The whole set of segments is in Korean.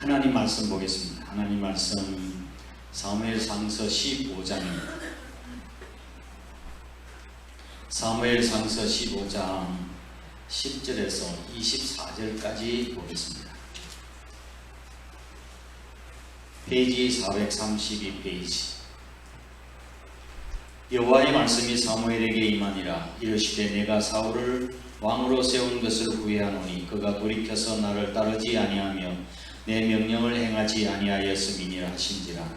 하나님 말씀 보겠습니다. 하나님 말씀 사무엘상서 15장입니다. 사무엘상서 15장 10절에서 24절까지 보겠습니다. 페이지 432페이지. 여호와의 말씀이 사무엘에게 임하니라. 이르시되 내가 사울을 왕으로 세운 것을 후회하노니 그가 돌이켜서 나를 따르지 아니하며 내 명령을 행하지 아니하였음이니라 하신지라.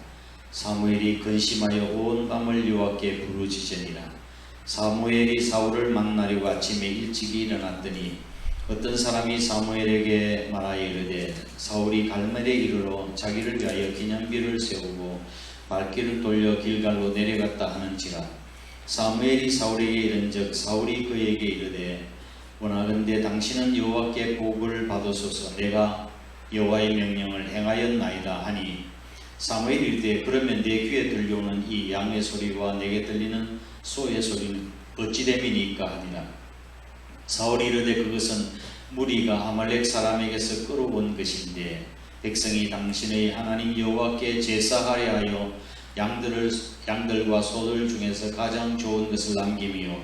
사무엘이 근심하여 온 밤을 여호와께 부르짖으니라. 사무엘이 사울을 만나려고 아침에 일찍이 일어났더니 어떤 사람이 사무엘에게 말하여 이르되 사울이 갈멜에 이르러 자기를 위하여 기념비를 세우고 발길을 돌려 길갈로 내려갔다 하는지라. 사무엘이 사울에게 이른즉 사울이 그에게 이르되 원하건대 당신은 여호와께 복을 받으소서. 내가 여호와의 명령을 행하였나이다 하니 사무엘이 이르되 그러면 내 귀에 들려오는 이 양의 소리와 내게 들리는 소의 소리는 어찌 됨이니까 하니라. 사울이 이르되 그것은 무리가 아말렉 사람에게서 끌어온 것인데 백성이 당신의 하나님 여호와께 제사하려 하여 양들과 소들 중에서 가장 좋은 것을 남김이요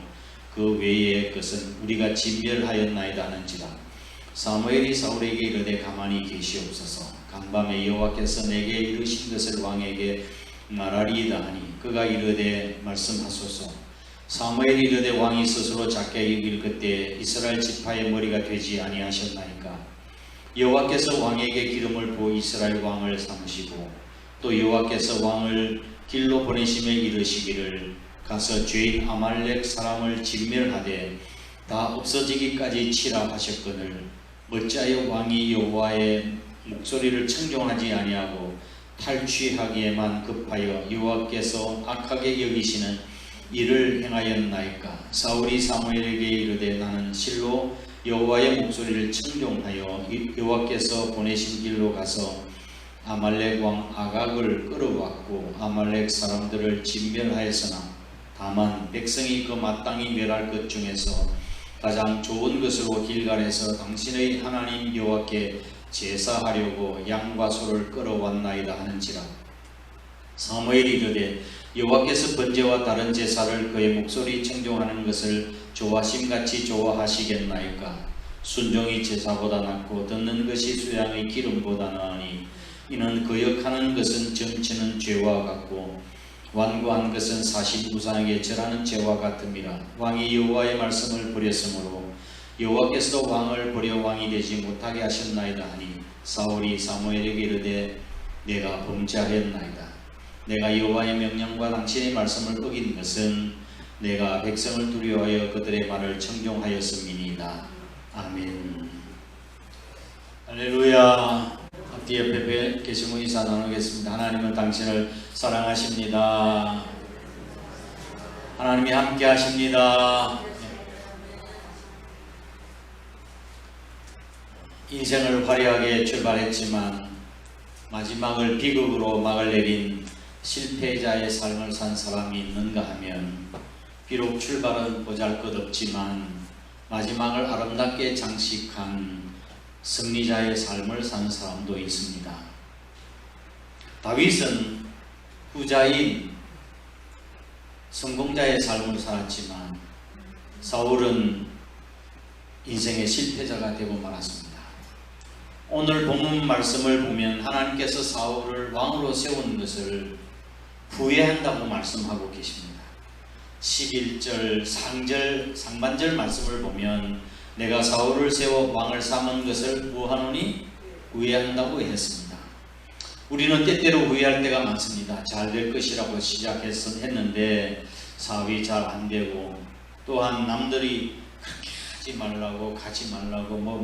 그 외의 것은 우리가 진멸하였나이다 하는지라. 사무엘이 사울에게 이르되 가만히 계시옵소서. 간밤에 여호와께서 내게 이르신 것을 왕에게 말하리이다 하니 그가 이르되 말씀하소서. 사무엘이 이르되 왕이 스스로 작게 여길 그때 이스라엘 지파의 머리가 되지 아니하셨나이까. 여호와께서 왕에게 기름을 부어 이스라엘 왕을 삼으시고 또 여호와께서 왕을 길로 보내심에 이르시기를 가서 죄인 아말렉 사람을 진멸하되 다 없어지기까지 치라 하셨거늘 어찌하여 왕이 여호와의 목소리를 청종하지 아니하고 탈취하기에만 급하여 여호와께서 악하게 여기시는 일을 행하였나이까. 사울이 사무엘에게 이르되 나는 실로 여호와의 목소리를 청종하여 여호와께서 보내신 길로 가서 아말렉 왕 아각을 끌어왔고 아말렉 사람들을 진멸하였으나 다만 백성이 그 마땅히 멸할 것 중에서 가장 좋은 것으로 길갈에서 당신의 하나님 여호와께 제사하려고 양과 소를 끌어왔나이다 하는지라. 사무엘이 이르되 여호와께서 번제와 다른 제사를 그의 목소리 청종하는 것을 좋아심같이 좋아하시겠나이까. 순종이 제사보다 낫고 듣는 것이 수양의 기름보다 나으니 이는 거역하는 것은 점치는 죄와 같고 완고한 것은 사신 우상에게 절하는 죄와 같음이라. 왕이 여호와의 말씀을 버렸으므로 여호와께서 왕을 버려 왕이 되지 못하게 하셨나이다 하니 사울이 사무엘에게 이르되 내가 범죄하였나이다. 내가 여호와의 명령과 당신의 말씀을 어긴 것은 내가 백성을 두려워하여 그들의 말을 청종하였음이니이다. 아멘. 할렐루야. 앞뒤 옆에 계시고 인사 나누겠습니다. 하나님은 당신을 사랑하십니다. 하나님이 함께 하십니다. 인생을 화려하게 출발했지만 마지막을 비극으로 막을 내린 실패자의 삶을 산 사람이 있는가 하면 비록 출발은 보잘것없지만 마지막을 아름답게 장식한 승리자의 삶을 산 사람도 있습니다. 다윗은 후자인 성공자의 삶을 살았지만 사울은 인생의 실패자가 되고 말았습니다. 오늘 본문 말씀을 보면 하나님께서 사울을 왕으로 세운 것을 후회한다고 말씀하고 계십니다. 11절 상반절 말씀을 보면 내가 사울을 세워 왕을 삼은 것을 무하노니 후회한다고 했습니다. 우리는 때때로 후회할 때가 많습니다. 잘 될 것이라고 했는데 사업이 잘 안 되고 또한 남들이 그렇게 하지 말라고 가지 말라고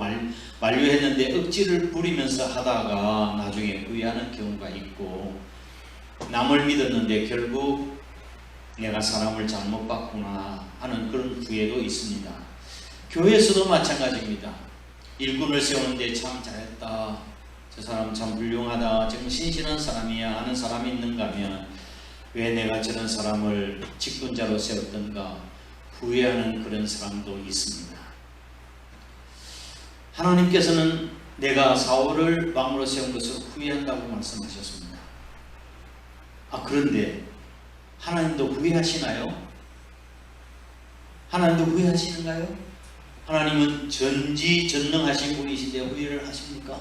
만류했는데 억지를 부리면서 하다가 나중에 후회하는 경우가 있고 남을 믿었는데 결국 내가 사람을 잘못 봤구나 하는 그런 후회도 있습니다. 교회에서도 마찬가지입니다. 일꾼을 세우는데 참 잘했다, 저 사람 참 훌륭하다, 정신신한 사람이야 하는 사람이 있는가 하면 왜 내가 저런 사람을 직분자로 세웠던가 후회하는 그런 사람도 있습니다. 하나님께서는 내가 사울을 왕으로 세운 것을 후회한다고 말씀하셨습니다. 그런데 하나님도 후회하시나요? 하나님도 후회하시는가요? 하나님은 전지전능하신 분이신데 후회를 하십니까?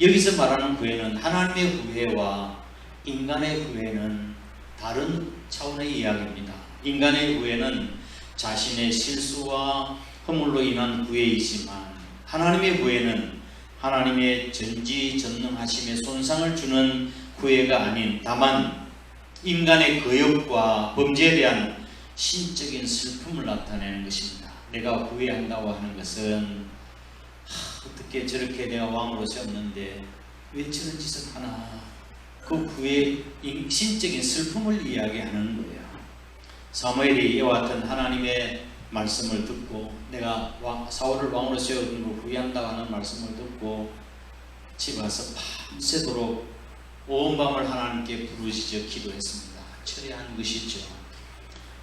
여기서 말하는 후회는 하나님의 후회와 인간의 후회는 다른 차원의 이야기입니다. 인간의 후회는 자신의 실수와 허물로 인한 후회이지만 하나님의 후회는 하나님의 전지전능하심에 손상을 주는 후회가 아닌 다만 인간의 거역과 범죄에 대한 신적인 슬픔을 나타내는 것입니다. 내가 후회한다고 하는 것은 어떻게 저렇게 내가 왕으로 세웠는데 왜 저런 짓을 하나, 그 후회, 신적인 슬픔을 이야기하는 거예요. 사무엘이 이와 같은 하나님의 말씀을 듣고 내가 사울을 왕으로 세우는 걸 후회한다고 하는 말씀을 듣고 집에 와서 밤새도록 온 밤을 하나님께 부르짖어 기도했습니다. 철회한 것이죠.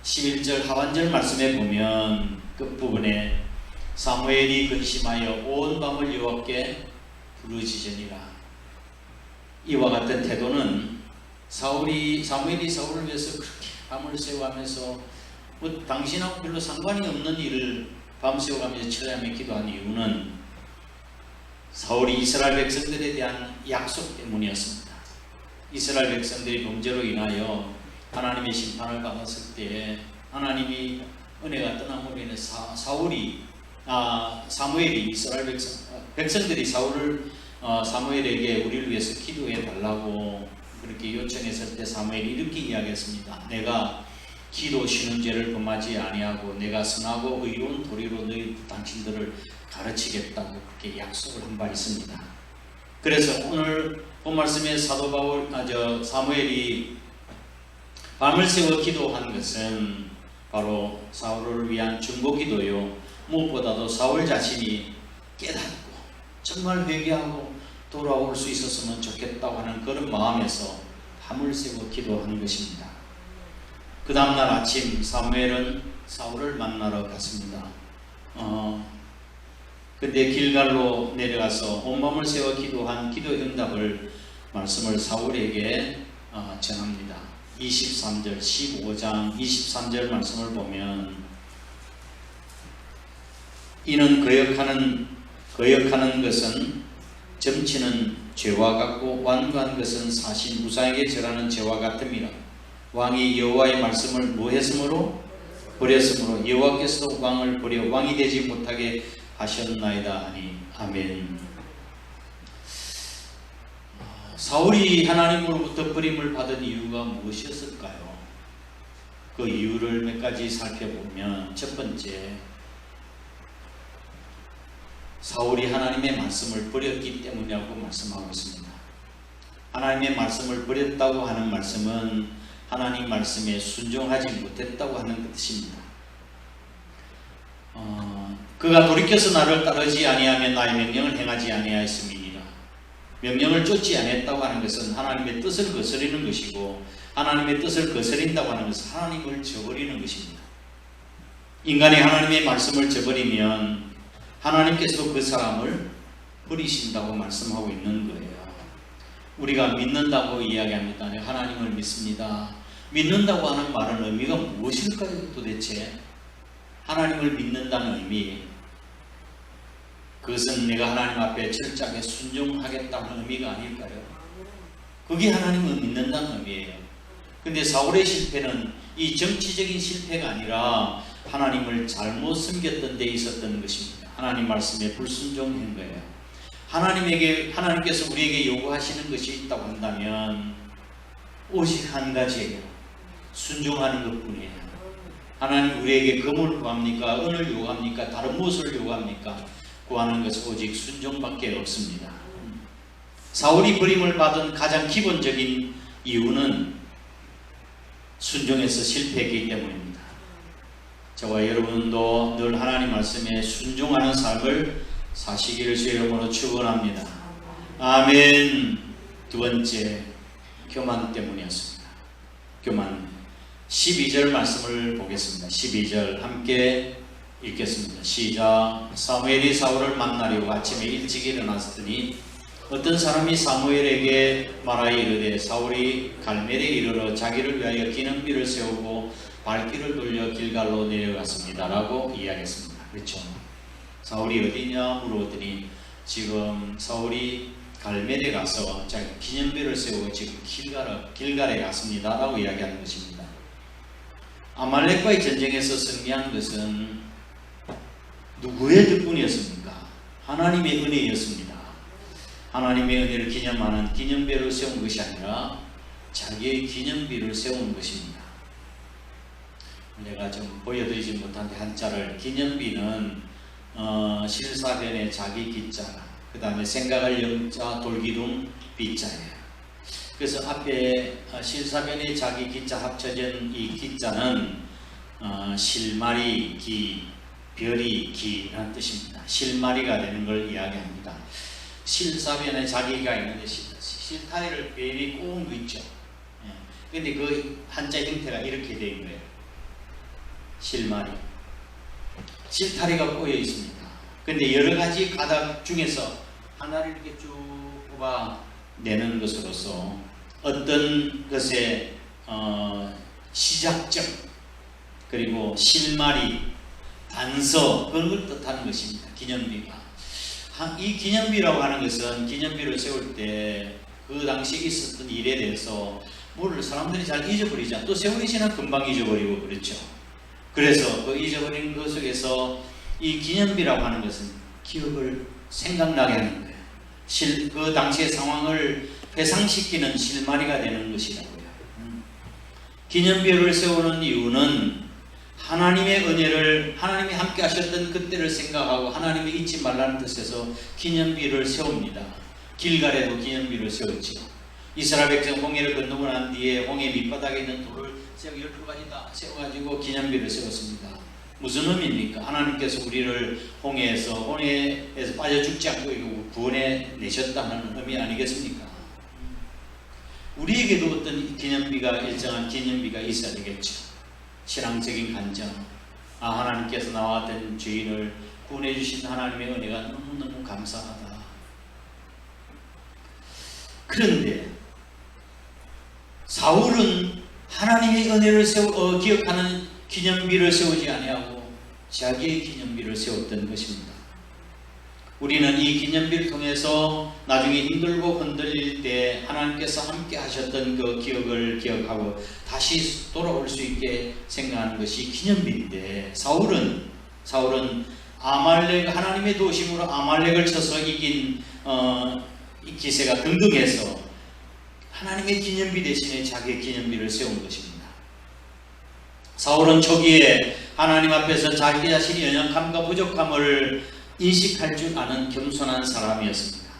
11절 하반절 말씀에 보면 끝부분에 사무엘이 근심하여 온 밤을 여호와께 부르짖으니라. 이와 같은 태도는 사무엘이 사울을 위해서 그렇게 밤을 새워가면서 당신하고 별로 상관이 없는 일을 밤새워가면서 철야하며 기도한 이유는 사울이 이스라엘 백성들에 대한 약속 때문이었습니다. 이스라엘 백성들이 범죄로 인하여 하나님의 심판을 받았을 때 하나님이 은혜가 떠남으로 인해 사무엘이 이스라엘 백성들이 사무엘에게 우리를 위해서 기도해 달라고 그렇게 요청했을 때 사무엘이 이렇게 이야기했습니다. 내가 기도 쉬는 죄를 범하지 아니하고 내가 선하고 의로운 도리로 당신들을 가르치겠다고 그렇게 약속을 한 바 있습니다. 그래서 오늘 본 말씀에 사무엘이 밤을 새워 기도한 것은 바로 사울을 위한 중보기도요, 무엇보다도 사울 자신이 깨닫고 정말 회개하고 돌아올 수 있었으면 좋겠다고 하는 그런 마음에서 밤을 새워 기도한 것입니다. 그 다음날 아침 사무엘은 사울을 만나러 갔습니다. 근데 길갈로 내려가서 온밤을 새워 기도한 기도 응답을 말씀을 사울에게 전합니다. 23절 15장 23절 말씀을 보면 이는 거역하는 것은 점치는 죄와 같고 완고한 것은 사신 우상에게 절하는 죄와 같음이라. 왕이 여호와의 말씀을 뭐했으므로? 버렸으므로 여호와께서도 왕을 버려 왕이 되지 못하게 하셨나이다 하니. 아멘. 사울이 하나님으로부터 버림을 받은 이유가 무엇이었을까요? 그 이유를 몇 가지 살펴보면 첫 번째, 사울이 하나님의 말씀을 버렸기 때문이라고 말씀하고 있습니다. 하나님의 말씀을 버렸다고 하는 말씀은 하나님 말씀에 순종하지 못했다고 하는 뜻입니다. 그가 돌이켜서 나를 따르지 아니하면 나의 명령을 행하지 아니하였음이니라. 명령을 쫓지 않았다고 하는 것은 하나님의 뜻을 거스리는 것이고, 하나님의 뜻을 거스린다고 하는 것은 하나님을 저버리는 것입니다. 인간이 하나님의 말씀을 저버리면 하나님께서도 그 사람을 버리신다고 말씀하고 있는 거예요. 우리가 믿는다고 이야기합니다. 하나님을 믿습니다. 믿는다고 하는 말은 의미가 무엇일까요? 도대체 하나님을 믿는다는 의미, 그것은 내가 하나님 앞에 철저하게 순종하겠다는 의미가 아닐까요? 그게 하나님을 믿는다는 의미예요. 근데 사울의 실패는 이 정치적인 실패가 아니라 하나님을 잘못 섬겼던 데 있었던 것입니다. 하나님 말씀에 불순종한 거예요. 하나님께서 우리에게 요구하시는 것이 있다고 한다면 오직 한 가지예요. 순종하는 것뿐이에요. 하나님 우리에게 금을 구합니까? 은을 요구합니까? 다른 무엇을 요구합니까? 구하는 것은 오직 순종밖에 없습니다. 사울이 버림을 받은 가장 기본적인 이유는 순종에서 실패했기 때문입니다. 저와 여러분도 늘 하나님 말씀에 순종하는 삶을 사시기를 주의 이름으로 축원합니다. 아멘. 두 번째, 교만 때문이었습니다. 교만. 12절 말씀을 보겠습니다. 12절 함께 읽겠습니다. 시작. 사무엘이 사울을 만나려고 아침에 일찍 일어났더니 어떤 사람이 사무엘에게 말하여 이르되 사울이 갈멜에 이르러 자기를 위하여 기념비를 세우고 발길을 돌려 길갈로 내려갔습니다 라고 이야기했습니다. 그렇죠? 사울이 어디냐 물어보더니 지금 사울이 갈멜에 가서 자기 기념비를 세우고 지금 길갈에 갔습니다 라고 이야기하는 것입니다. 아말렉과의 전쟁에서 승리한 것은 누구의 덕분이었습니까? 하나님의 은혜였습니다. 하나님의 은혜를 기념하는 기념비를 세운 것이 아니라 자기의 기념비를 세운 것입니다. 내가 좀 보여드리지 못한데 한자를, 기념비는 실사변의 자기 기자, 그 다음에 생각할 영자 돌기둥 비자예요. 그래서 앞에 실사변의 자기 기자 합쳐진 이 기자는 실마리 기, 별이 기라는 뜻입니다. 실마리가 되는 걸 이야기합니다. 실사변에 자기가 있는데 실타리를 별이 꼬은 거 있죠. 근데 그 한자 형태가 이렇게 되어 있는 거예요. 실마리. 실타리가 꼬여 있습니다. 근데 여러 가지 가닥 중에서 하나를 이렇게 쭉 뽑아내는 것으로서 어떤 것의 시작점, 그리고 실마리, 단서, 그런 걸 뜻하는 것입니다. 기념비가. 이 기념비라고 하는 것은 기념비를 세울 때 그 당시에 있었던 일에 대해서 뭘 사람들이 잘 잊어버리죠. 또 세월이 지나 금방 잊어버리고 그렇죠. 그래서 그 잊어버린 것 속에서 이 기념비라고 하는 것은 기억을 생각나게 하는 거예요. 그 당시의 상황을 회상시키는 실마리가 되는 것이라고요. 기념비를 세우는 이유는 하나님의 은혜를, 하나님이 함께 하셨던 그때를 생각하고 하나님이 잊지 말라는 뜻에서 기념비를 세웁니다. 길갈에도 기념비를 세웠죠. 이스라엘 백성 홍해를 건너고 난 뒤에 홍해 밑바닥에 있는 돌을 12가지 다 세워가지고 기념비를 세웠습니다. 무슨 의미입니까? 하나님께서 우리를 홍해에서 빠져 죽지 않고 구원해 내셨다는 의미 아니겠습니까? 우리에게도 어떤 기념비가, 일정한 기념비가 있어야 되겠죠. 신앙적인 간증, 하나님께서 나와 같은 죄인을 구원해 주신 하나님의 은혜가 너무너무 감사하다. 그런데 사울은 하나님의 은혜를 기억하는 기념비를 세우지 아니하고 자기의 기념비를 세웠던 것입니다. 우리는 이 기념비를 통해서 나중에 힘들고 흔들릴 때 하나님께서 함께 하셨던 그 기억을 기억하고 다시 돌아올 수 있게 생각하는 것이 기념비인데, 사울은 하나님의 도심으로 아말렉을 쳐서 이긴 이 기세가 등등해서 하나님의 기념비 대신에 자기의 기념비를 세운 것입니다. 사울은 초기에 하나님 앞에서 자기 자신의 연약함과 부족함을 인식할 줄 아는 겸손한 사람이었습니다.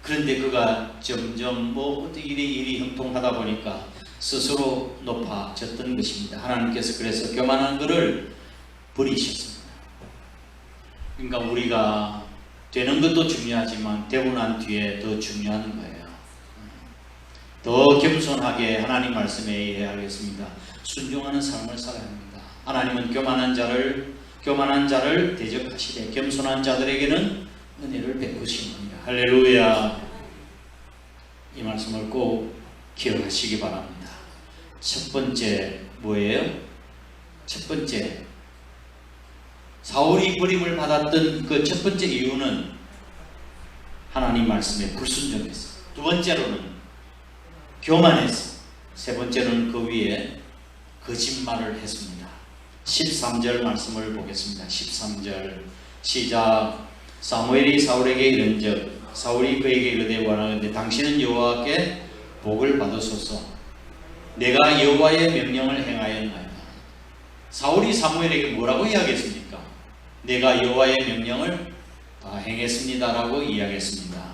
그런데 그가 점점 어떻게 일이 형통하다 보니까 스스로 높아졌던 것입니다. 하나님께서 그래서 교만한 것을 버리셨습니다. 그러니까 우리가 되는 것도 중요하지만 되고 난 뒤에 더 중요한 거예요. 더 겸손하게 하나님 말씀에 의하겠습니다. 순종하는 삶을 살아야 합니다. 하나님은 교만한 자를 대적하시되 겸손한 자들에게는 은혜를 베푸시느니라. 할렐루야. 이 말씀을 꼭 기억하시기 바랍니다. 첫 번째 뭐예요? 첫 번째, 사울이 버림을 받았던 그 첫 번째 이유는 하나님 말씀에 불순종했어. 두 번째로는 교만했어. 세 번째로는 그 위에 거짓말을 했습니다. 13절 말씀을 보겠습니다. 13절 시작. 사무엘이 사울에게 이른즉 사울이 그에게 이르되 원하건대 당신은 여호와께 복을 받으소서. 내가 여호와의 명령을 행하였나이다. 사울이 사무엘에게 뭐라고 이야기했습니까? 내가 여호와의 명령을 다 행했습니다라고 이야기했습니다.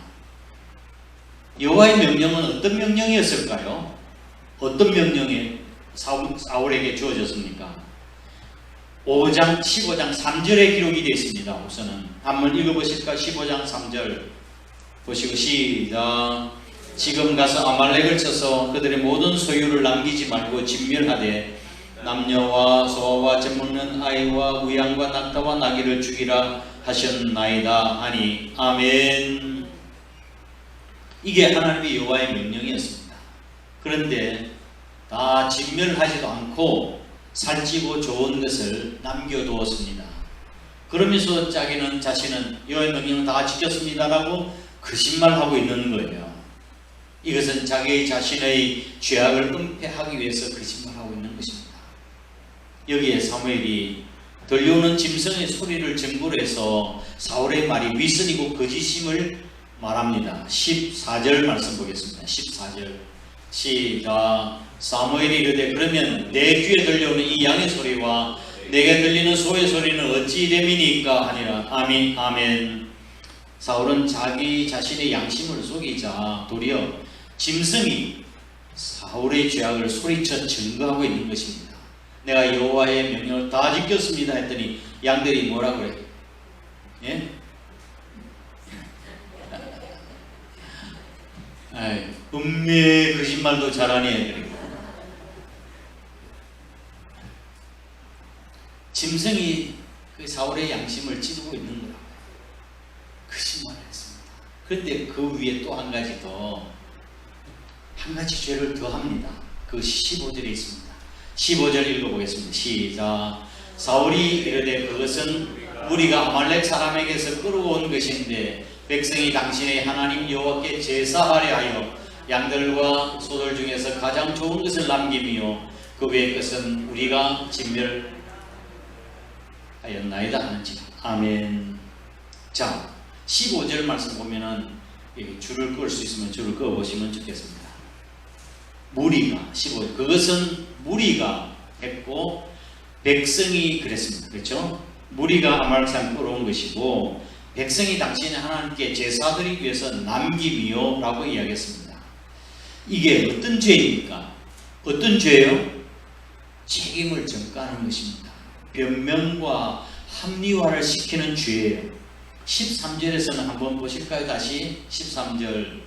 여호와의 명령은 어떤 명령이었을까요? 어떤 명령이 사울에게 주어졌습니까? 15장 3절에 기록이 되어 있습니다. 우선은 한번 읽어보실까? 15장 3절 보시고 시작. 지금 가서 아말렉을 쳐서 그들의 모든 소유를 남기지 말고 진멸하되 남녀와 소아와 젖먹는 아이와 우양과 낙타와 나귀를 죽이라 하셨나이다 하니 아멘. 이게 하나님의 여호와의 명령이었습니다. 그런데 다 진멸하지도 않고 살찌고 좋은 것을 남겨두었습니다. 그러면서 자기는 자신은 여호와의 명령을 다 지켰습니다라고 거짓말하고 있는 거예요. 이것은 자기 자신의 죄악을 은폐하기 위해서 거짓말하고 있는 것입니다. 여기에 사무엘이 들려오는 짐승의 소리를 증거로 해서 사울의 말이 위선이고 거짓임을 말합니다. 14절 말씀 보겠습니다. 14절 시작. 사무엘이 이르되 그러면 내 귀에 들려오는 이 양의 소리와 내게 들리는 소의 소리는 어찌 됨이니까 하니라. 아멘. 아멘. 사울은 자기 자신의 양심을 속이자 도리어 짐승이 사울의 죄악을 소리쳐 증거하고 있는 것입니다. 내가 여호와의 명령을 다 지켰습니다 했더니 양들이 뭐라 그래? 예? 음미의 거짓말도 잘하니 애들이. 짐승이 그 사울의 양심을 찌르고 있는 거라고 거짓말을 했습니다. 그런데 그 위에 또 한 가지 더, 한 가지 죄를 더 합니다. 그 15절에 있습니다. 15절 읽어보겠습니다. 시작. 사울이 이르되 그것은 우리가 아말렉 사람에게서 끌어온 것인데 백성이 당신의 하나님 여호와께 제사하려 하여 양들과 소들 중에서 가장 좋은 것을 남김이요 그 외의 것은 우리가 진멸하였나이다 하는지라. 아멘. 자, 15절 말씀 보면은 줄을 끌 수 있으면 줄을 끌어 보시면 좋겠습니다. 무리가 15절 그것은 무리가 했고 백성이 그랬습니다. 그렇죠? 무리가 아말렉 사람 끌어온 것이고 백성이 당신의 하나님께 제사드리기 위해서 남김이요 라고 이야기했습니다. 이게 어떤 죄입니까? 어떤 죄예요? 책임을 전가하는 것입니다. 변명과 합리화를 시키는 죄예요. 13절에서는 한번 보실까요? 다시 13절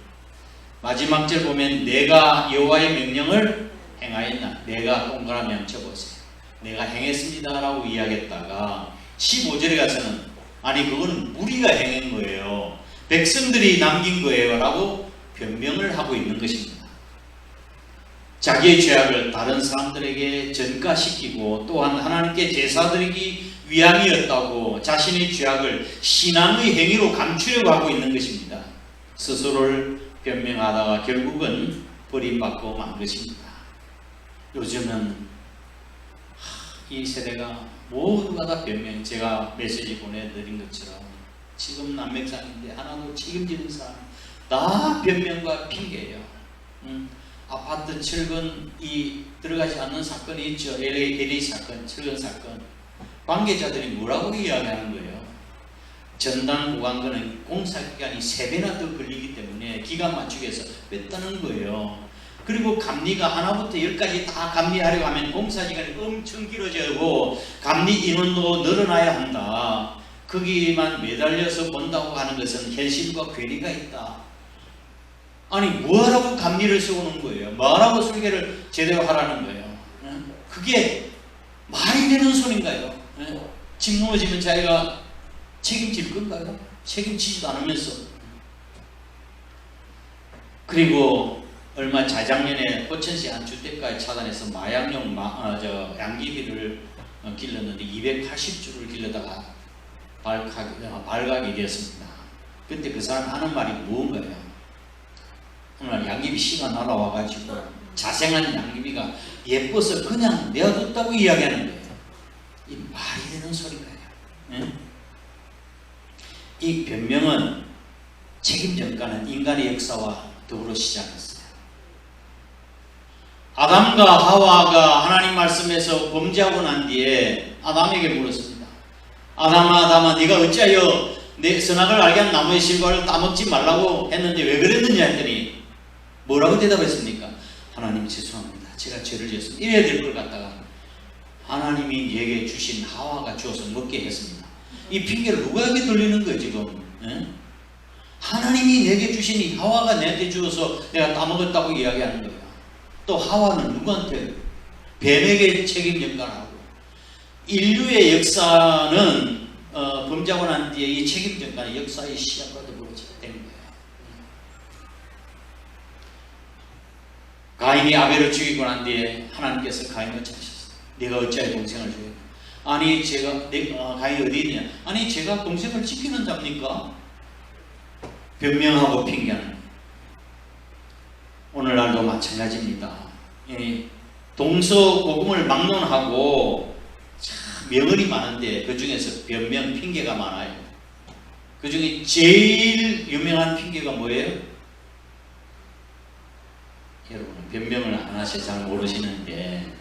마지막 절 보면 내가 여호와의 명령을 행하였나? 내가 동그라미 한번 쳐보세요. 내가 행했습니다 라고 이야기했다가 15절에 가서는 아니 그건 무리가 행한 거예요. 백성들이 남긴 거예요 라고 변명을 하고 있는 것입니다. 자기의 죄악을 다른 사람들에게 전가시키고 또한 하나님께 제사드리기 위함이었다고 자신의 죄악을 신앙의 행위로 감추려고 하고 있는 것입니다. 스스로를 변명하다가 결국은 버림받고 만 것입니다. 요즘은 이 세대가 모두가 다 변명, 제가 메시지 보내드린 것처럼 지금 남맥상인데 하나도 책임지는 사람 다 변명과 핑계예요. 아파트 철근이 들어가지 않는 사건이 있죠. LA 사건, 철근 사건. 관계자들이 뭐라고 이야기하는 거예요? 전단 보강건은 공사기간이 3배나 더 걸리기 때문에 기간 맞추기 위해서 뺐다는 거예요. 그리고 감리가 하나부터 10까지 다 감리하려고 하면 공사기간이 엄청 길어지고 감리 인원도 늘어나야 한다. 거기만 매달려서 본다고 하는 것은 현실과 괴리가 있다. 아니 뭐하라고 감리를 세우는 거예요? 뭐하라고 설계를 제대로 하라는 거예요? 그게 말이 되는 소린가요? 집 무너지면 자기가 책임질 건가요? 책임지지도 않으면서. 그리고 얼마 자작년에 포천시 한 주택가에 차단해서 마약용 양귀비를 길렀는데 280주를 길러다가 발각이 되었습니다. 그때 그 사람 하는 말이 무언가요? 오늘 양귀비 씨가 날아와가지고 자생한 양귀비가 예뻐서 그냥 내어뒀다고 이야기하는 거예요. 이 말이 되는 소리가요. 이 변명은 책임 전가는 인간의 역사와 더불어 시작했어요. 아담과 하와가 하나님 말씀에서 범죄하고 난 뒤에 아담에게 물었습니다. 아담아 네가 어찌하여 내 선악을 알게 한 나무의 실과를 따먹지 말라고 했는데 왜 그랬느냐 했더니 뭐라고 대답했습니까? 하나님 죄송합니다. 제가 죄를 지었습니다. 이래야 될 걸 갖다가 하나님이 내게 주신 하와가 주어서 먹게 했습니다. 이 핑계를 누구에게 돌리는 거예요 지금? 하나님이 내게 주신 이 하와가 내한테 주어서 내가 따먹었다고 이야기하는 거예요. 또 하와는 누구한테? 뱀에게 책임 전가하고 인류의 역사는 범죄하고 난 뒤에 이 책임 전가는 역사의 시작과 더불어 된 거예요. 가인이 아벨을 죽이고 난 뒤에 하나님께서 가인을 찾으셨어요. 네가 어찌하여 동생을 죽였냐? 아니 가인이 어디 있냐? 아니 제가 동생을 지키는 자입니까? 변명하고 핑계하는. 오늘날도 마찬가지입니다. 동서고금을 막론하고 참 명언이 많은데 그 중에서 변명 핑계가 많아요. 그 중에 제일 유명한 핑계가 뭐예요? 여러분 변명을 안 하셔서 잘 모르시는데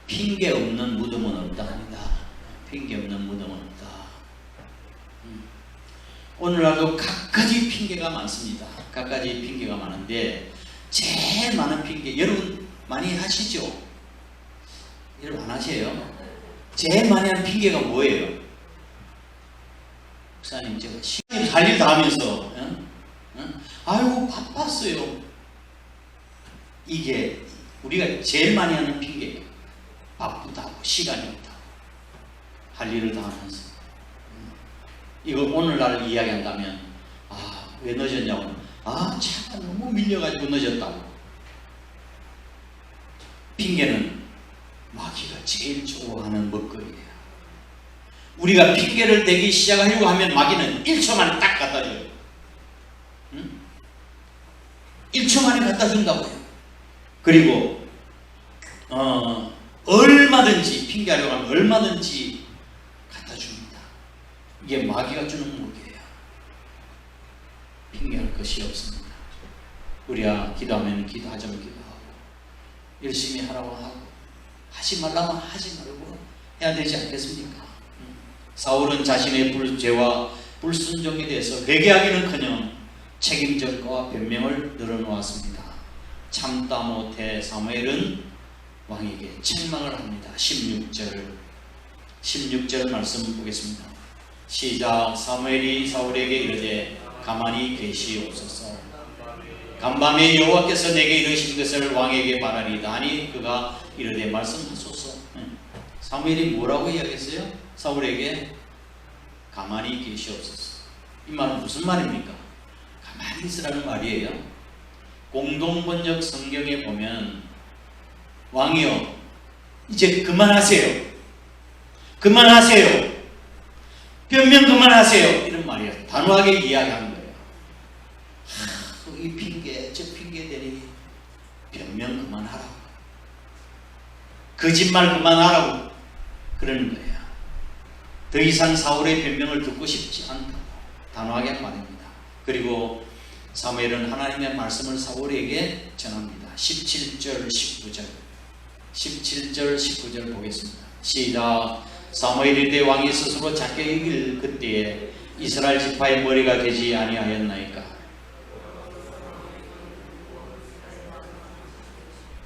핑계 없는 무덤은 없다 합니다. 핑계 없는 무덤은 없다. 오늘날도 각가지 핑계가 많습니다. 각가지 핑계가 많은데 제일 많은 핑계 여러분 많이 하시죠? 여러분 안 하세요? 제일 많이 하는 핑계가 뭐예요? 목사님 제가 시간이 할 일 다 하면서 아이고 바빴어요. 이게 우리가 제일 많이 하는 핑계예요. 바쁘다고 시간이 없다고 할 일을 다 하면서 이거 오늘날 이야기한다면 왜 늦었냐고 차가 너무 밀려가지고 늦었다고. 핑계는 마귀가 제일 좋아하는 먹거리예요. 우리가 핑계를 대기 시작하려고 하면 마귀는 1초 만에 딱 갖다 줘요. 1초 만에 갖다 준다고요. 그리고 얼마든지 핑계하려고 하면 얼마든지 갖다 줍니다. 이게 마귀가 주는 무기예요. 핑계할 것이 없습니다. 우리가 기도하면 기도하자면 기도하고 열심히 하라고 하고 하지 말라면 하지 말고 해야 되지 않겠습니까? 사울은 자신의 죄와 불순종에 대해서 회개하기는커녕 책임전가와 변명을 늘어놓았습니다. 참다 못해 사무엘은 왕에게 책망을 합니다. 16절 말씀 보겠습니다. 시작. 사무엘이 사울에게 이르되 가만히 계시옵소서. 간밤에 여호와께서 내게 이르신 것을 왕에게 말하리이다 하니 그가 이르되 말씀하소서. 사무엘이 뭐라고 이야기했어요? 사울에게 가만히 계시옵소서. 이 말은 무슨 말입니까? 가만히 있으라는 말이에요. 공동번역 성경에 보면 왕이여 이제 그만하세요. 그만하세요. 변명 그만하세요. 이런 말이에요. 단호하게 이야기하는 거예요. 이 핑계 저 핑계 대리 변명 그만하라고. 거짓말 그만하라고 그러는 거예요. 더 이상 사울의 변명을 듣고 싶지 않다고 단호하게 말입니다. 그리고 사무엘은 하나님의 말씀을 사울에게 전합니다. 17절 19절 보겠습니다. 시작. 사무엘이 때 왕이 스스로 작게 여길 그때에 이스라엘 지파의 머리가 되지 아니하였나이까.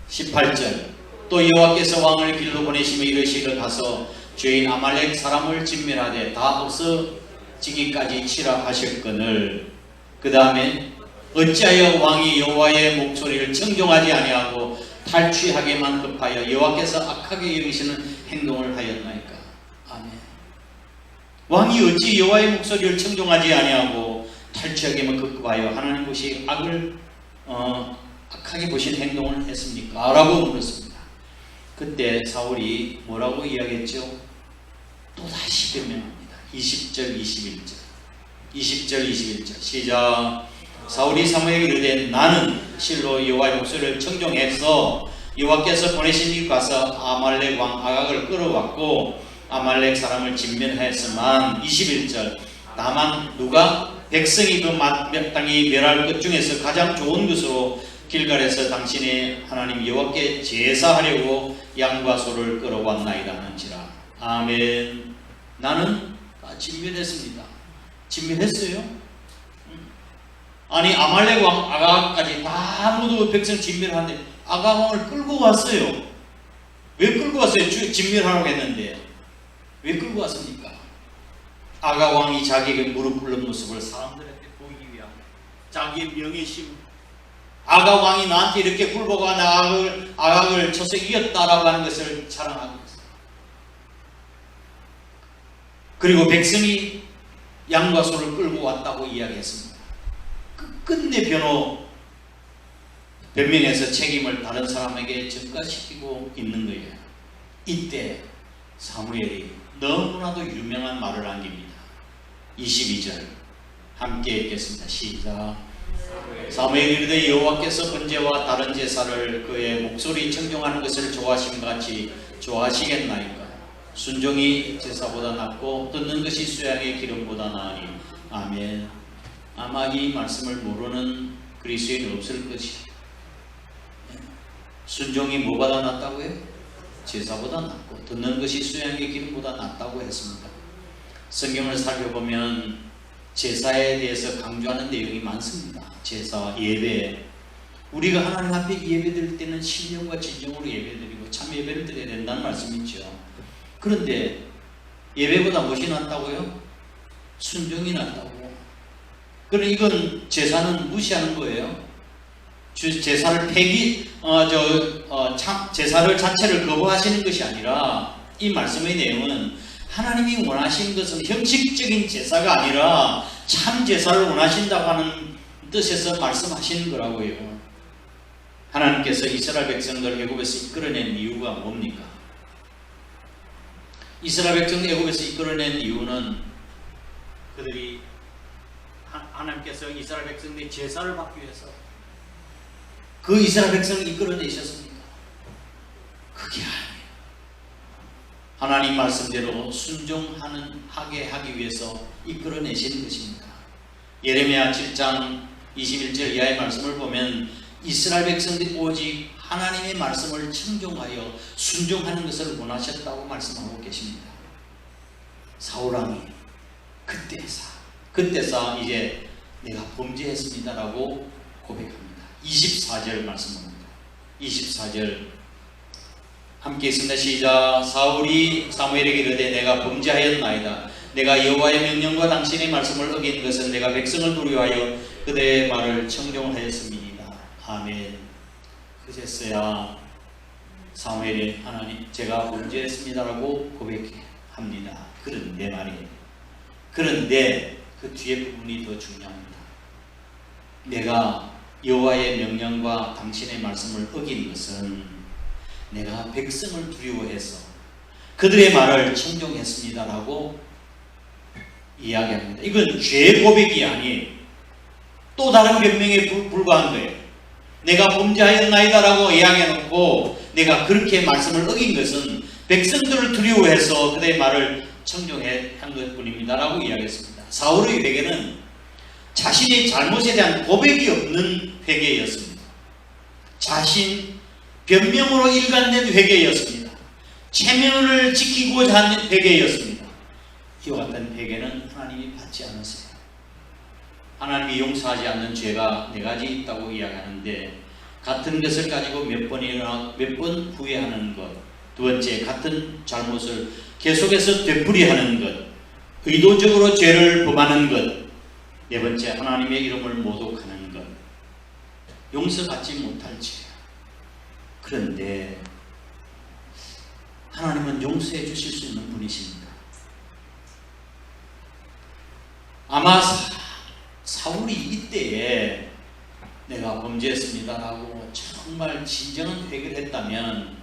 18절. 또 여호와께서 왕을 길로 보내시며 이르시되 가서 죄인 아말렉 사람을 진멸하되 다 없어지기까지 치라 하셨거늘. 그 다음에 어찌하여 왕이 여호와의 목소리를 청종하지 아니하고 탈취하게만 급하여 여호와께서 악하게 여기시는 행동을 하였나이까. 아멘. 왕이 어찌 여호와의 목소리를 청종하지 아니하고 탈취하게만 급하여 하나님 보시 악을 악하게 보신 행동을 했습니까? 라고 물었습니다. 그때 사울이 뭐라고 이야기했죠? 또다시 변명합니다. 20절 21절 시작. 사울이 사무엘에게 이르되 나는 실로 여호와의 목소리를 청종해서 여호와께서 보내신 이 가서 아말렉 왕 아각을 끌어왔고 아말렉 사람을 진멸하였으만. 21절. 다만 누가 백성이 그 땅이 멸할 것 중에서 가장 좋은 것으로 길갈에서 당신의 하나님 여호와께 제사하려고 양과 소를 끌어왔나이다 하는지라. 아멘. 나는 다 진멸했습니다. 진멸했어요? 아니 아말렉 왕 아각까지 다 모두 백성 진멸하는데 아각 왕을 끌고 왔어요. 왜 끌고 왔어요? 진멸하라고 했는데 왜 끌고 왔습니까? 아각 왕이 자기에게 무릎 꿇는 모습을 사람들에게 보이기 위함, 자기의 명예심, 아가 왕이 나한테 이렇게 굴보가 아각을 쳐서 이겼다라고 하는 것을 자랑하고 있어요. 그리고 백성이 양과 소를 끌고 왔다고 이야기했습니다. 끝내 변명해서 책임을 다른 사람에게 전가시키고 있는 거예요. 이때 사무엘이 너무나도 유명한 말을 남깁니다. 22절 함께 읽겠습니다. 시작. 사무엘이 이르되 여호와께서 번제와 다른 제사를 그의 목소리 청종하는 것을 좋아하심 같이 좋아하시겠나이까. 순종이 제사보다 낫고 듣는 것이 수양의 기름보다 나으니. 아멘. 아마 이 말씀을 모르는 그리스도인이 없을 것이에요. 순종이 뭐보다 낫다고요? 제사보다 낫고 듣는 것이 수양의 기름보다 낫다고 했습니다. 성경을 살펴보면 제사에 대해서 강조하는 내용이 많습니다. 제사, 예배. 우리가 하나님 앞에 예배드릴 때는 신령과 진정으로 예배드리고 참 예배를 드려야 된다는 말씀이죠. 그런데 예배보다 무엇이 낫다고요? 순종이 낫다고. 그럼 이건 제사는 무시하는 거예요. 제사를 제사를 자체를 거부하시는 것이 아니라 이 말씀의 내용은 하나님이 원하시는 것은 형식적인 제사가 아니라 참 제사를 원하신다고 하는 뜻에서 말씀하시는 거라고요. 하나님께서 이스라엘 백성들을 애굽에서 이끌어낸 이유가 뭡니까? 이스라엘 백성을 애굽에서 이끌어낸 이유는 그들이 하나님께서 이스라엘 백성들이 제사를 받기 위해서 그 이스라엘 백성을 이끌어내셨습니다. 그게 아니에요. 하나님 말씀대로 순종하게 하기 위해서 이끌어내시는 것입니다. 예레미야 7장 21절 이하의 말씀을 보면 이스라엘 백성들이 오직 하나님의 말씀을 청종하여 순종하는 것을 원하셨다고 말씀하고 계십니다. 사울왕이 그때서 이제 내가 범죄했습니다라고 고백합니다. 24절 말씀합니다. 24절 함께 있습니다. 시작. 사울이 사무엘에게 이르되 내가 범죄하였나이다. 내가 여호와의 명령과 당신의 말씀을 어긴 것은 내가 백성을 두려워하여 그대의 말을 청종하였습니다. 아멘. 그제서야 사무엘이 하나님 제가 범죄했습니다라고 고백합니다. 그런데 말이에요. 그런데 그 뒤에 부분이 더 중요합니다. 내가 여호와의 명령과 당신의 말씀을 어긴 것은 내가 백성을 두려워해서 그들의 말을 청종했습니다라고 이야기합니다. 이건 죄 고백이 아니에요. 또 다른 변명에 불과한 거예요. 내가 범죄하였나이다라고 이야기해놓고 내가 그렇게 말씀을 어긴 것은 백성들을 두려워해서 그들의 말을 청종한 것뿐입니다라고 이야기했습니다. 사울의 회개는 자신의 잘못에 대한 고백이 없는 회개였습니다. 변명으로 일관된 회개였습니다. 체면을 지키고자 하는 회개였습니다. 이와 같은 회개는 하나님이 받지 않으세요. 하나님이 용서하지 않는 죄가 4가지 있다고 이야기하는데 같은 것을 가지고 몇 번 후회하는 것, 두 번째 같은 잘못을 계속해서 되풀이하는 것, 의도적으로 죄를 범하는 것, 네 번째 하나님의 이름을 모독하는 것, 용서받지 못할 죄. 그런데 하나님은 용서해 주실 수 있는 분이십니다. 아마 사울이 이때에 내가 범죄했습니다라고 정말 진정한 회개를 했다면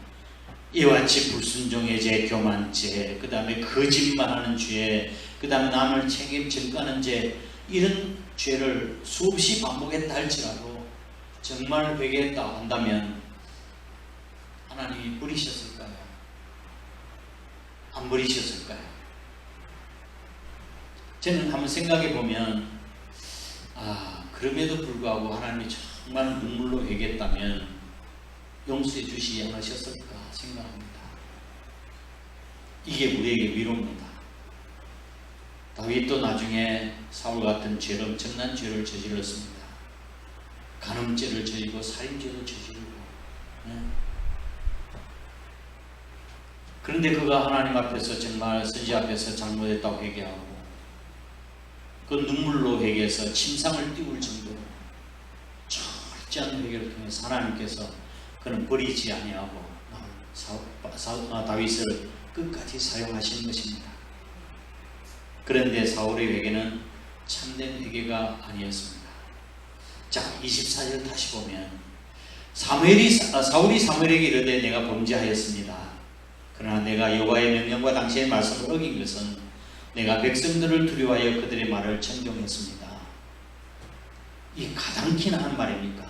이와 같이 불순종의 죄, 교만죄, 그 다음에 거짓말하는 죄, 그 다음에 남을 책임 전가하는 죄, 이런 죄를 수없이 반복했다 할지라도 정말 회개했다 한다면 하나님이 버리셨을까요? 안 버리셨을까요? 저는 한번 생각해 보면 그럼에도 불구하고 하나님이 정말 눈물로 회개했다면 용서해 주시지 않으셨을까 생각합니다. 이게 우리에게 위로입니다. 다윗도 나중에 사울 같은 엄청난 죄를 저질렀습니다. 간음죄를 저지르고 살인죄를 저지르고. 그런데 그가 하나님 앞에서 정말 선지 앞에서 잘못했다고 회개하고 그 눈물로 회개해서 침상을 띄울 정도로 정말 않은 회개를 통해서 하나님께서 그는 버리지 아니하고 다윗을 끝까지 사용하시는 것입니다. 그런데 사울의 회개는 참된 회개가 아니었습니다. 자, 24절 다시 보면 사울이 사무엘에게 이르되 내가 범죄하였습니다. 그러나 내가 여호와의 명령과 당신의 말씀을 어긴 것은 내가 백성들을 두려워하여 그들의 말을 청종했습니다. 이게 가장 기나한 말입니까?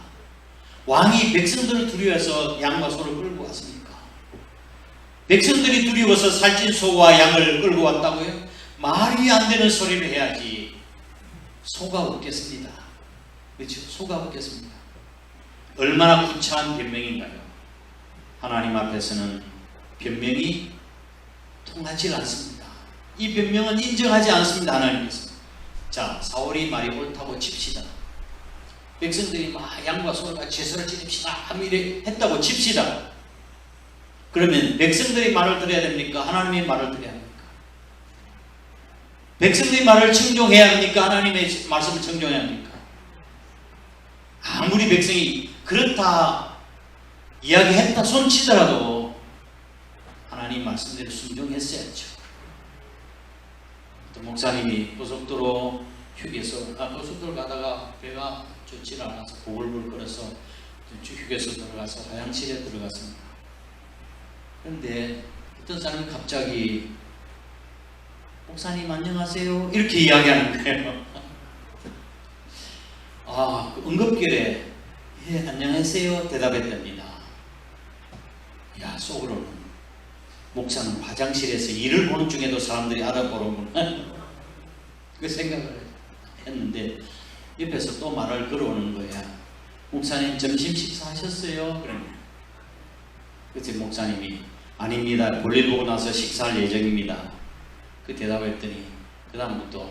왕이 백성들을 두려워해서 양과 소를 끌고 왔습니까? 백성들이 두려워서 살찐 소와 양을 끌고 왔다고요? 말이 안 되는 소리를 해야지 소가 없겠습니다. 그렇죠? 소가 없겠습니다. 얼마나 구차한 변명인가요? 하나님 앞에서는 변명이 통하지 않습니다. 이 변명은 인정하지 않습니다. 하나님께서. 자, 사울이 말이 옳다고 칩시다. 백성들이 막 양과 소를 제사를 지냅시다 이래 했다고 칩시다. 그러면 백성들의 말을 들어야 됩니까? 하나님의 말을 들어야 합니까? 백성들의 말을 청종해야 합니까? 하나님의 말씀을 청종해야 합니까? 아무리 백성이 그렇다 이야기했다 손치더라도 하나님 말씀대로 순종했어야죠. 또 목사님이 고속도로 고속도로 가다가 배가 좋지 않아서 보글보글 끓어서 휴게소 들어가서 화장실에 들어갔습니다. 그런데 어떤 사람이 갑자기 목사님 안녕하세요 이렇게 이야기하는 거예요. 그 응급결에 예 안녕하세요 대답했답니다. 야, 속으로는 목사는 화장실에서 일을 보는 중에도 사람들이 알아보는구나 그 생각을 했는데 옆에서 또 말을 걸어오는 거야. 목사님 점심 식사하셨어요? 그래서 목사님이 아닙니다. 볼일 보고 나서 식사할 예정입니다. 그 대답했더니 그 다음부터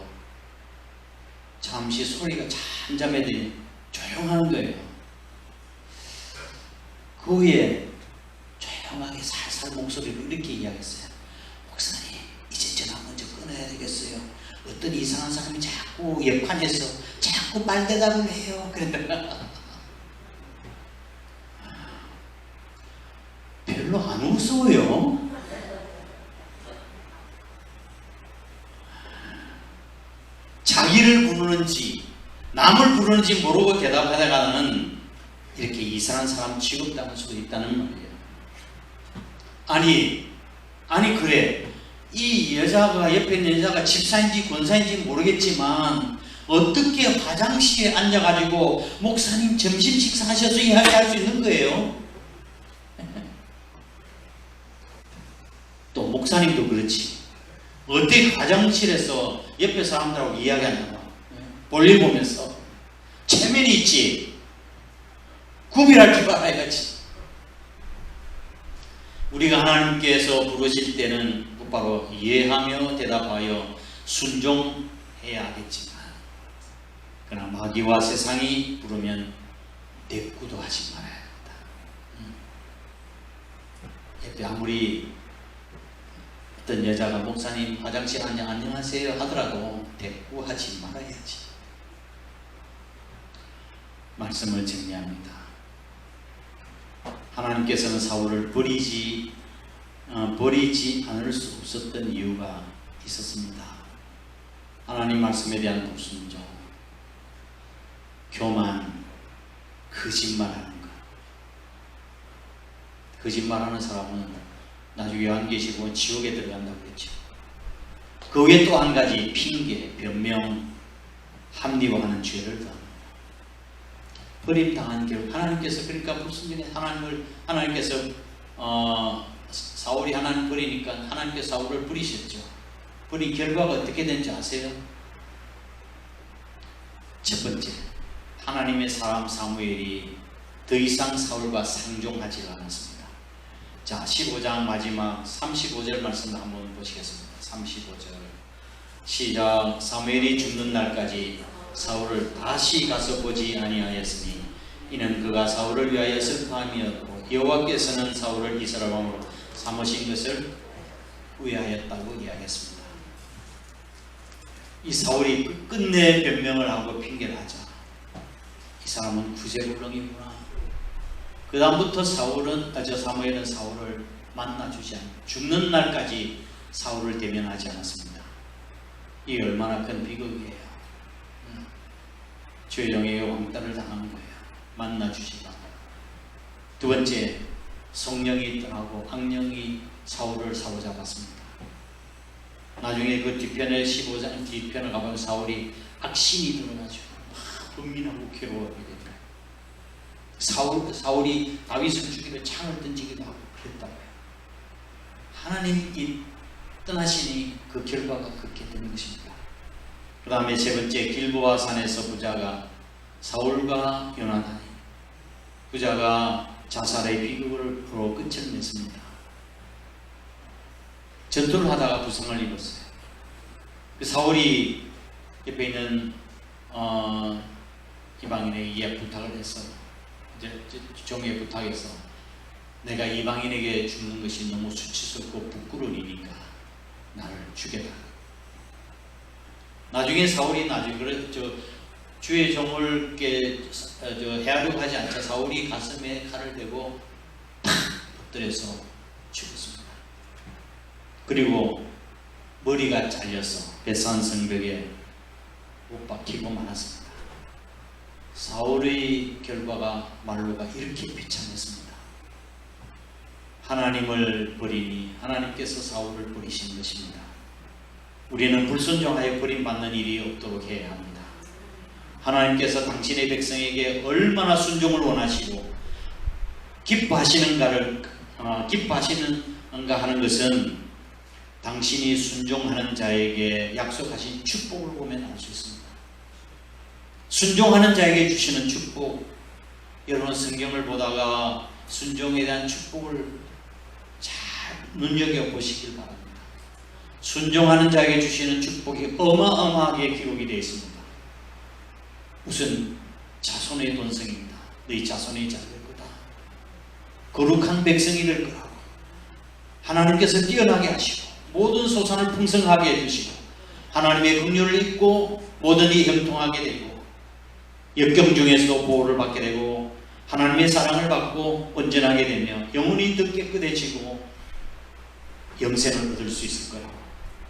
잠시 소리가 잠잠해더니 조용한 거예요. 그 후에 조용하게 살살 목소리로 이렇게 이야기했어요. 목사님 이제 전화 먼저 끊어야 되겠어요. 어떤 이상한 사람이 자꾸 옆판에서 자꾸 말대답을 해요. 그랬더니 별로 안 무서워요. 자기를 부르는지 남을 부르는지 모르고 대답하다가는 이렇게 이상한 사람 취급당할 수도 있다는 말이에요. 아니 그래, 이 여자가 옆에 있는 여자가 집사인지 권사인지 모르겠지만 어떻게 화장실에 앉아가지고 목사님 점심 식사하셔서 이야기할 수 있는 거예요? 또 목사님도 그렇지. 어떻게 화장실에서 옆에 사람들하고 이야기하냐고 볼일 보면서 체면이 있지. 구별할 줄 알아야지. 우리가 하나님께서 부르실 때는 곧바로 이해하며 대답하여 순종해야겠지만 그러나 마귀와 세상이 부르면 대꾸도 하지 말아야 한다. 옆에 아무리 어떤 여자가 목사님 화장실 안녕하세요 하더라도 대꾸하지 말아야지. 말씀을 정리합니다. 하나님께서는 사울을 버리지 않을 수 없었던 이유가 있었습니다. 하나님 말씀에 대한 불순종, 교만, 거짓말하는 것. 거짓말하는 사람은 나중에 요한계시록은 지옥에 들어간다고 했죠. 그 외에 또 한 가지 핑계, 변명, 합리화하는 죄를 더합니다. 버림당한 결국 하나님께서 그러니까 불순종에 하나님께서 사울이 하나님 버리니까 하나님께서 사울을 버리셨죠. 버린 결과가 어떻게 된지 아세요? 첫 번째, 하나님의 사람 사무엘이 더 이상 사울과 상종하지 않았습니다. 자, 15장 마지막 35절 말씀을 한번 보시겠습니다. 35절 시작. 사무엘이 죽는 날까지 사울을 다시 가서 보지 아니하였으니 이는 그가 사울을 위하여 슬퍼함이었고 여호와께서는 사울을 이스라엘 왕으로 삼으신 것을 후회하였다고 이야기했습니다. 이 사울이 끝내 변명을 하고 핑계를 하자. 이 사람은 구제불능이구나. 그 다음부터 사무엘은 사울을 만나주지 않고 죽는 날까지 사울을 대면하지 않았습니다. 이 얼마나 큰 비극이에요. 주의 종에게 왕따를 당한 거예요. 만나주지도 않고. 두 번째, 성령이 떠나고 악령이 사울을 사로잡았습니다. 나중에 그 뒤편에 15장 뒤편에 가보면 사울이 악신이 들어가지고 막 분민하고 괴로워하게 됩니다. 사울이 다윗을 죽이려 창을 던지기도 하고 그랬다고요. 하나님이 떠나시니 그 결과가 그렇게 되는 것입니다. 그 다음에 세 번째, 길보아 산에서 부자가 사울과 요나단이 부자가 자살의 비극을 프로 끝을 냈습니다. 전투를 하다가 부상을 입었어요. 그 사울이 옆에 있는 이방인에게 부탁을 했어요. 종에 부탁해서 내가 이방인에게 죽는 것이 너무 수치스럽고 부끄러운 일이니까 나를 죽여라. 나중에 사울이 주의 종을 해하려고 하지 않자 사울이 가슴에 칼을 대고 팍 엎드려서 죽었습니다. 그리고 머리가 잘려서 베산 성벽에 못 박히고 말았습니다. 사울의 결과가 말로가 이렇게 비참했습니다. 하나님을 버리니 하나님께서 사울을 버리신 것입니다. 우리는 불순종하여 버림받는 일이 없도록 해야 합니다. 하나님께서 당신의 백성에게 얼마나 순종을 원하시고 기뻐하시는가 하는 것은 당신이 순종하는 자에게 약속하신 축복을 보면 알 수 있습니다. 순종하는 자에게 주시는 축복, 여러분 성경을 보다가 순종에 대한 축복을 잘 눈여겨보시길 바랍니다. 순종하는 자에게 주시는 축복이 어마어마하게 기록이 되어 있습니다. 우선 자손의 본성입니다. 너희 자손이 잘 될 거다. 거룩한 백성이 될 거라고 하나님께서 뛰어나게 하시고 모든 소산을 풍성하게 해주시고 하나님의 긍휼을 입고 모든 일이 형통하게 되고 역경 중에서도 보호를 받게 되고 하나님의 사랑을 받고 온전하게 되며 영혼이 더 깨끗해지고 영생을 얻을 수 있을 거라고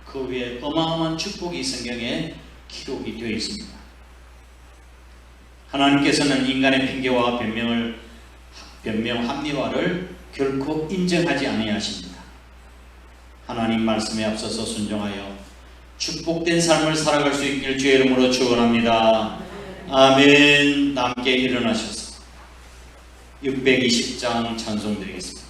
그 위에 어마어마한 축복이 성경에 기록이 되어 있습니다. 하나님께서는 인간의 핑계와 변명 합리화를 결코 인정하지 아니하십니다. 하나님 말씀에 앞서서 순종하여 축복된 삶을 살아갈 수 있길 주의 이름으로 축원합니다. 아멘. 함께 일어나셔서 620장 찬송 드리겠습니다.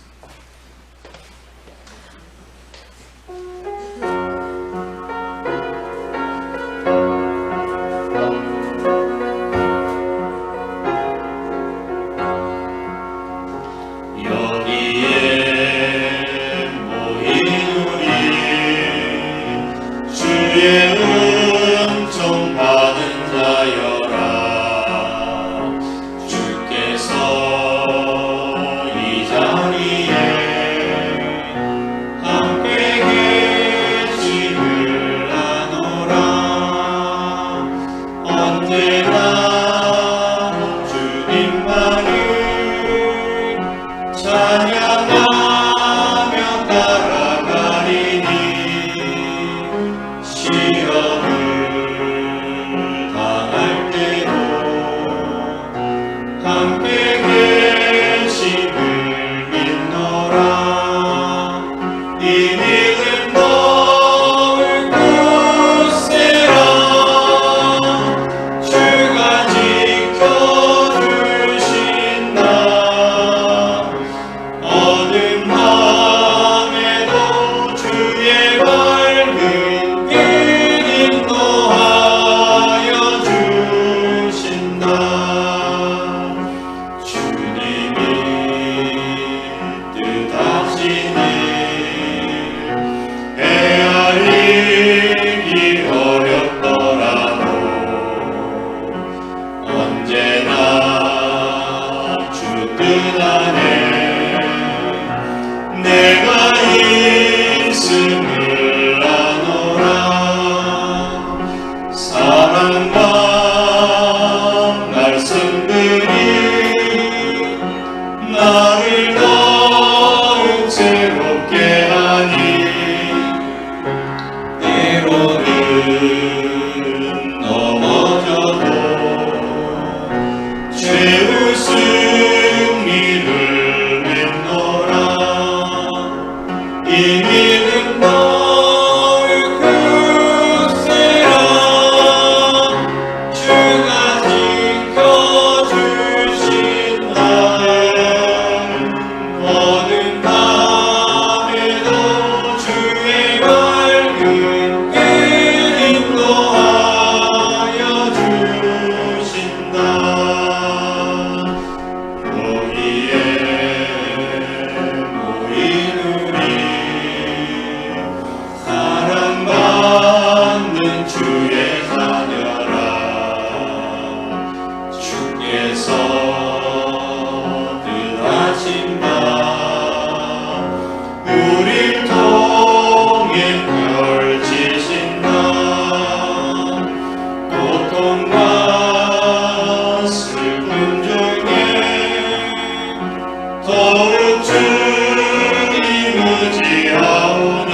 오직 주님 의지하오니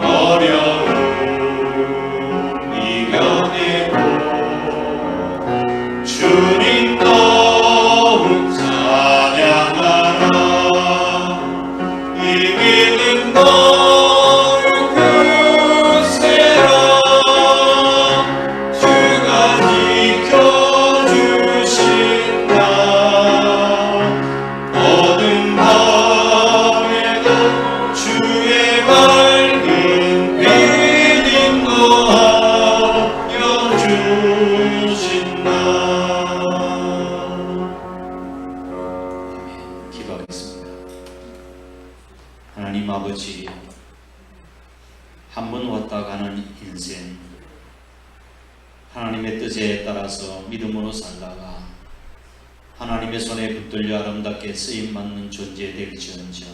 어려움 이겨내고 주님 더욱 찬양하라. 이 믿음 너를 굳세라. 주가 지켜주신다. 어두운 밤에도 주의 밝은 빛이 너하여 주신다. 기도하겠습니다. 하나님 아버지, 한 번 왔다 가는 인생, 하나님의 뜻에 따라서 믿음으로 살다가 하나님의 손에 붙들려 아름답게 쓰임받는 존재 될지언정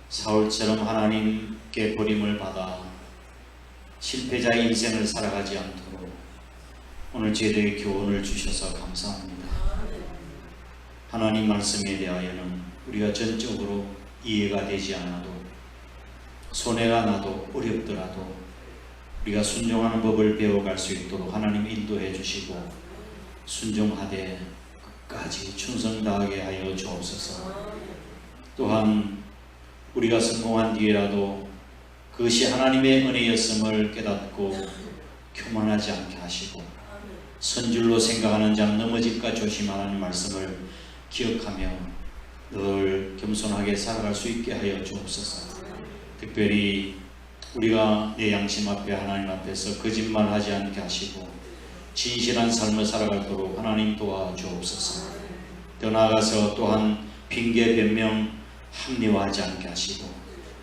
사울처럼 하나님께 버림을 받아 실패자의 인생을 살아가지 않도록 오늘 저희들에게 교훈을 주셔서 감사합니다. 하나님 말씀에 대하여는 우리가 전적으로 이해가 되지 않아도, 손해가 나도, 어렵더라도 우리가 순종하는 법을 배워갈 수 있도록 하나님 인도해 주시고 순종하되 끝까지 충성 다하게 하여 주옵소서. 또한 우리가 성공한 뒤에라도 그것이 하나님의 은혜였음을 깨닫고 교만하지 않게 하시고 선줄로 생각하는 자 넘어질까 조심하라는 말씀을 기억하며 늘 겸손하게 살아갈 수 있게 하여 주옵소서. 특별히 우리가 내 양심 앞에 하나님 앞에서 거짓말하지 않게 하시고 진실한 삶을 살아가도록 하나님 도와주옵소서. 더 나아가서 또한 핑계 변명 합리화하지 않게 하시고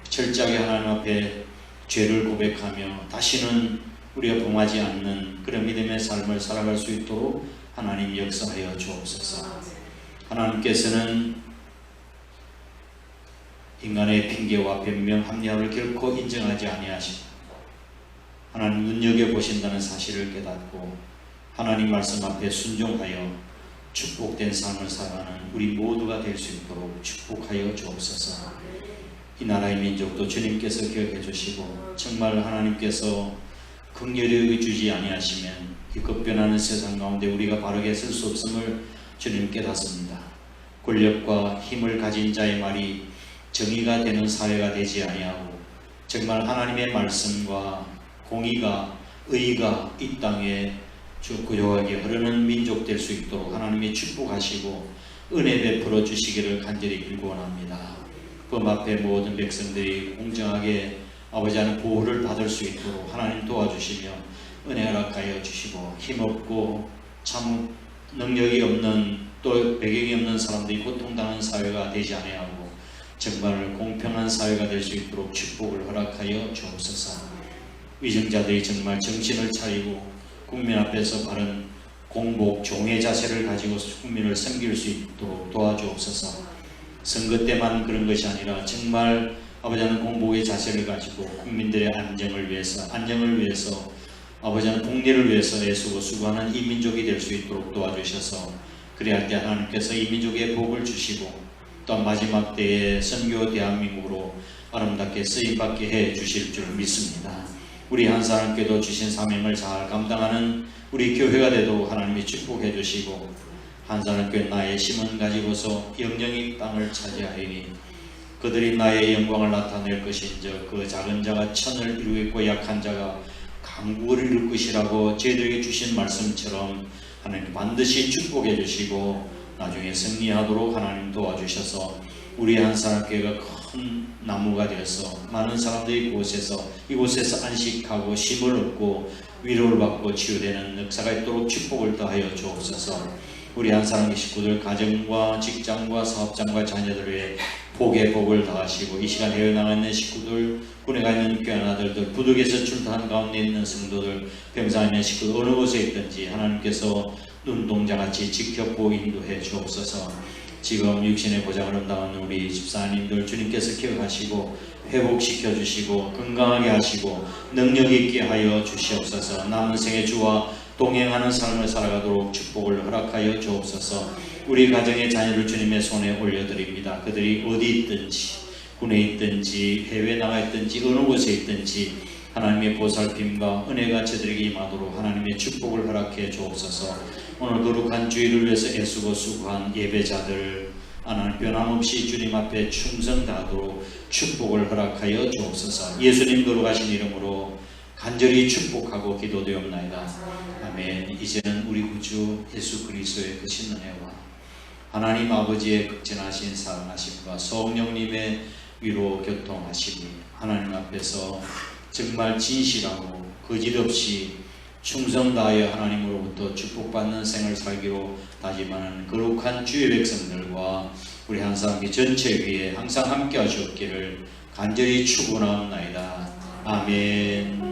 철저하게 하나님 앞에 죄를 고백하며 다시는 우리가 범하지 않는 그런 믿음의 삶을 살아갈 수 있도록 하나님 역사하여 주옵소서. 하나님께서는 인간의 핑계와 변명, 합리화를 결코 인정하지 아니하시고 하나님 눈여겨보신다는 사실을 깨닫고 하나님 말씀 앞에 순종하여 축복된 삶을 살아가는 우리 모두가 될 수 있도록 축복하여 주옵소서. 이 나라의 민족도 주님께서 기억해 주시고 정말 하나님께서 긍휼히 주지 아니하시면 이 급변하는 세상 가운데 우리가 바르게 쓸 수 없음을 주님 깨닫습니다. 권력과 힘을 가진 자의 말이 정의가 되는 사회가 되지 아니하고 정말 하나님의 말씀과 공의가 의가 이 땅에 구조하게 흐르는 민족 될 수 있도록 하나님이 축복하시고 은혜 베풀어 주시기를 간절히 빌고원합니다. 법 앞에 모든 백성들이 공정하게 아버지 하나님 보호를 받을 수 있도록 하나님 도와주시며 은혜 허락하여 주시고 힘없고 참 능력이 없는 또 배경이 없는 사람들이 고통당하는 사회가 되지 아니하고 정말 공평한 사회가 될 수 있도록 축복을 허락하여 주옵소서. 위정자들이 정말 정신을 차리고 국민 앞에서 바른 공복, 종의 자세를 가지고 국민을 섬길 수 있도록 도와주옵소서. 선거 때만 그런 것이 아니라 정말 아버지 하나님 공복의 자세를 가지고 국민들의 안정을 위해서 아버지 하나님 복리를 위해서 애쓰고 수고하는 이 민족이 될 수 있도록 도와주셔서 그래야 할 때 하나님께서 이 민족에 복을 주시고 또 마지막 때에 선교 대한민국으로 아름답게 쓰임받게 해 주실 줄 믿습니다. 우리 한 사람께도 주신 사명을 잘 감당하는 우리 교회가 되도록 하나님이 축복해 주시고 한 사람께 나의 심은 가지고서 영영이 땅을 차지하리니 그들이 나의 영광을 나타낼 것인즉 그 작은 자가 천을 이루겠고 약한 자가 강국을 이룰 것이라고 저희들에게 주신 말씀처럼 하나님 반드시 축복해 주시고 나중에 승리하도록 하나님 도와주셔서 우리 한 사람께가 큰 나무가 되어서 많은 사람들이 이곳에서 안식하고 쉼을 얻고 위로를 받고 치유되는 역사가 있도록 축복을 더하여 주옵소서. 우리 한 사람의 식구들 가정과 직장과 사업장과 자녀들의 복의 복을 더하시고 이 시간 해외 나가 있는 식구들, 군에 가 있는 귀한 아들들, 부득에서 출타한 가운데 있는 성도들, 병상에 있는 식구들 어느 곳에 있든지 하나님께서 눈동자같이 지켜보고 인도해 주옵소서. 지금 육신의 고장을 당하는 우리 집사님들 주님께서 기억하시고 회복시켜 주시고 건강하게 하시고 능력 있게 하여 주시옵소서. 남은 생에 주와 동행하는 삶을 살아가도록 축복을 허락하여 주옵소서. 우리 가정의 자녀를 주님의 손에 올려드립니다. 그들이 어디 있든지, 군에 있든지 해외에 나가 있든지 어느 곳에 있든지 하나님의 보살핌과 은혜가 저들에게 임하도록 하나님의 축복을 허락해 주옵소서. 오늘 거룩한 주일을 위해서 애쓰고 수고한 예배자들 하나님 변함없이 주님 앞에 충성 다하도록 축복을 허락하여 주옵소서. 예수님 거룩하신 이름으로 간절히 축복하고 기도되옵나이다. 아멘. 이제는 우리 구주 예수 그리스도의 크신 은혜와 하나님 아버지의 극진하신 사랑하심과 성령님의 위로 교통하심이 하나님 앞에서 정말 진실하고 거짓없이 충성 다하여 하나님으로부터 축복받는 생을 살기로 다짐하는 거룩한 주의 백성들과 우리 한 사람이 전체 위에 항상 함께 하시옵기를 간절히 축원하옵나이다. 아멘.